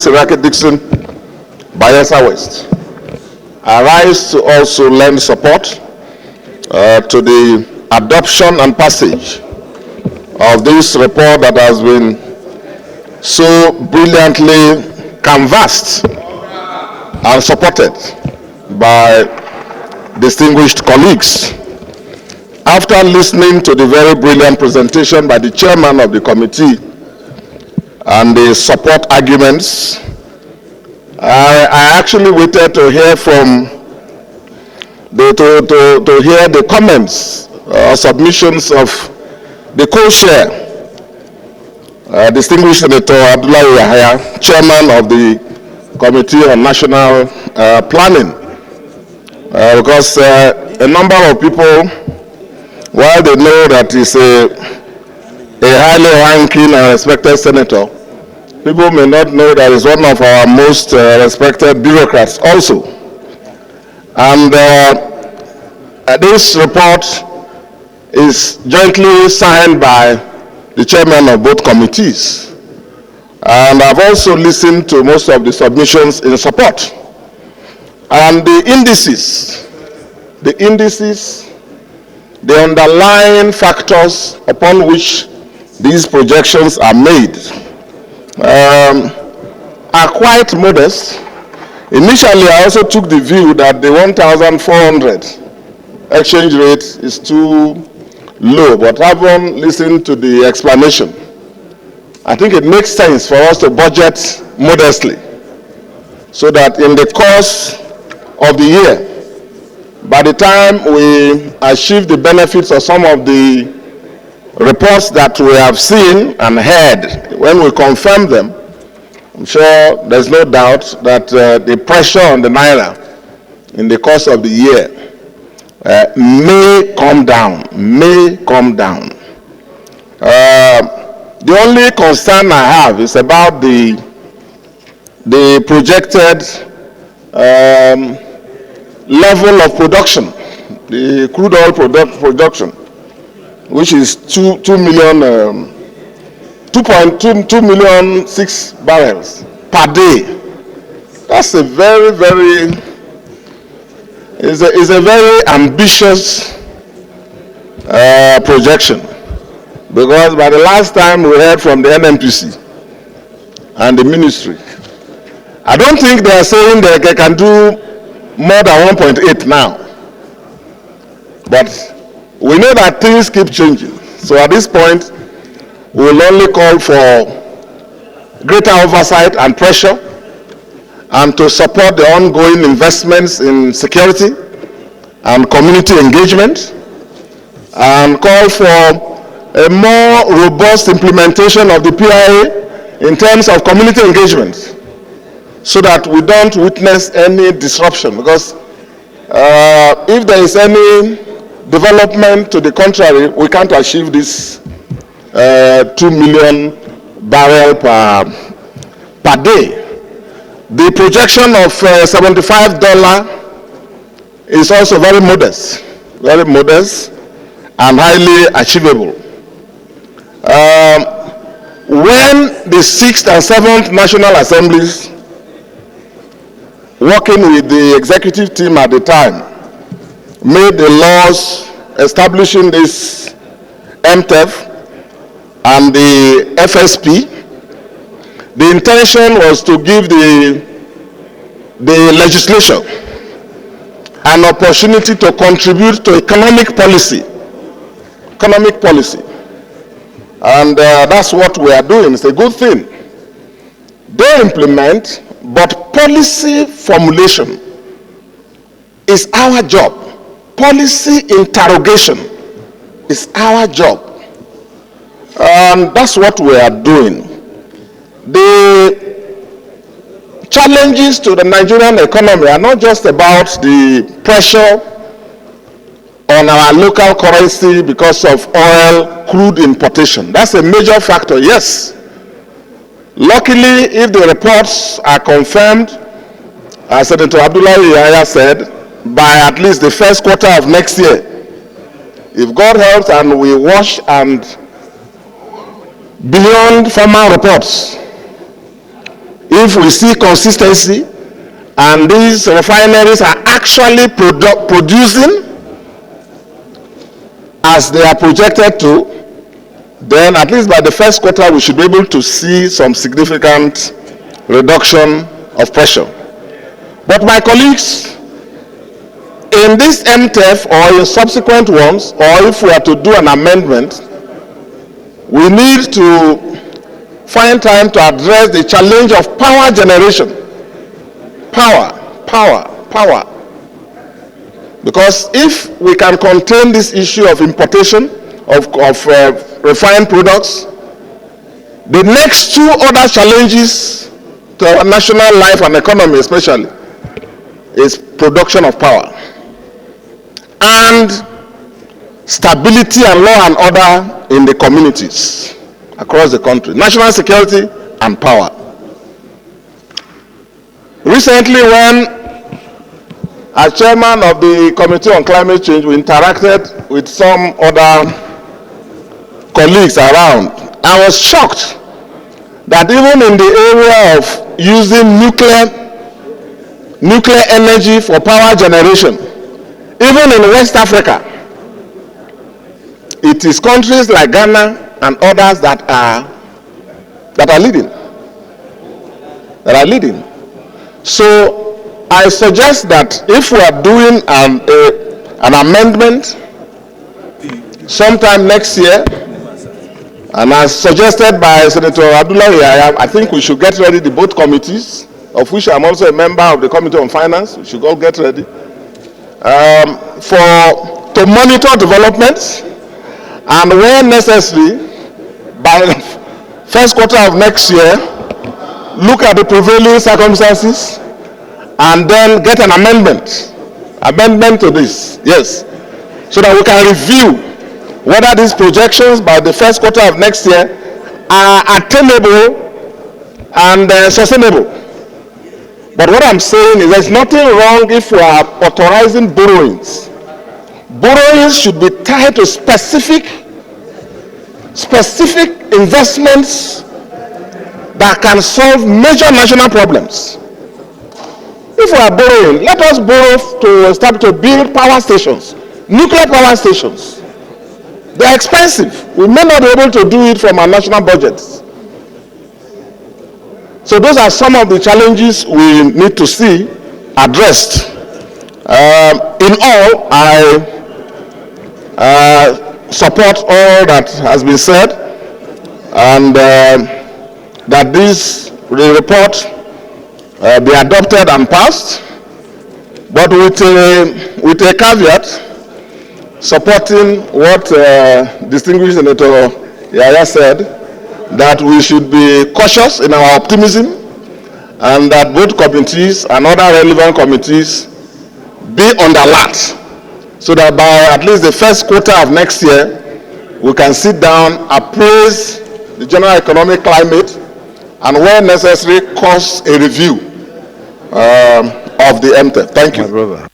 Siraki Dixon, Bayelsa West. I rise to also lend support to the adoption and passage of this report that has been so brilliantly canvassed and supported by distinguished colleagues. After listening to the very brilliant presentation by the chairman of the committee and the support arguments, I actually waited to hear from to hear the comments or submissions of the co-chair, distinguished Senator Abdullah Yahaya, chairman of the Committee on National Planning, because a number of people, while they know that he's a highly ranking and respected senator, people may not know that he's one of our most respected bureaucrats also. And this report is jointly signed by the chairman of both committees. And I've also listened to most of the submissions in support. And the indices, the underlying factors upon which these projections are made are quite modest. Initially, I also took the view that the 1,400 exchange rate is too low, but having listened to the explanation, I think it makes sense for us to budget modestly so that in the course of the year, by the time we achieve the benefits of some of the reports that we have seen and heard, when we confirm them, I'm sure there's no doubt that the pressure on the Naira in the course of the year may come down. The only concern I have is about the projected level of production, the crude oil production, which is 2.2 million 6 barrels per day. That's a very ambitious projection, because by the last time we heard from the NNPC and the ministry, I don't think they are saying that they can do more than 1.8 now. But we know that things keep changing. So at this point, we will only call for greater oversight and pressure, and to support the ongoing investments in security and community engagement, and call for a more robust implementation of the PIA in terms of community engagement, so that we don't witness any disruption. Because if there is any development to the contrary, we can't achieve this 2 million barrel per day. The projection of $75 is also very modest and highly achievable. When the 6th and 7th National Assemblies, working with the executive team at the time, made the laws establishing this MTEF and the FSP, the intention was to give the legislature an opportunity to contribute to economic policy. And that's what we are doing. It's a good thing. They implement, but policy formulation is our job. Policy interrogation is our job. And that's what we are doing. The challenges to the Nigerian economy are not just about the pressure on our local currency because of oil, crude importation. That's a major factor, yes. Luckily, if the reports are confirmed, as Senator Abdullah Yahaya said, by at least the first quarter of next year, if God helps and we wash and beyond formal reports, if we see consistency and these refineries are actually producing as they are projected to, then at least by the first quarter we should be able to see some significant reduction of pressure. But my colleagues, in this MTEF or in subsequent ones, or if we are to do an amendment, we need to find time to address the challenge of power generation. Power. Because if we can contain this issue of importation of refined products, the next two other challenges to our national life and economy especially is production of power and stability and law and order in the communities across the country, national security and power. Recently, when as chairman of the Committee on Climate Change, we interacted with some other colleagues around, I was shocked that even in the area of using nuclear energy for power generation, even in West Africa, it is countries like Ghana and others that are leading. So I suggest that if we are doing an amendment sometime next year, and as suggested by Senator Abdullah, I think we should get ready the both committees, of which I'm also a member of the Committee on Finance. We should all get ready to monitor developments, and where necessary, by the first quarter of next year, look at the prevailing circumstances and then get an amendment to this, yes, so that we can review whether these projections by the first quarter of next year are attainable and sustainable. But what I'm saying is there's nothing wrong if we are authorizing borrowings. Borrowings should be tied to specific investments that can solve major national problems. If we are borrowing, let us borrow to build power stations, nuclear power stations. They are expensive. We may not be able to do it from our national budgets. So those are some of the challenges we need to see addressed. In all, I support all that has been said, and that the report be adopted and passed, but with a caveat, supporting what distinguished Senator Yaya said, that we should be cautious in our optimism, and that both committees and other relevant committees be on the alert, so that by at least the first quarter of next year, we can sit down, appraise the general economic climate, and where necessary, cause a review of the MTEF. Thank you. My brother.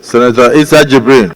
Senator Issa Jibril.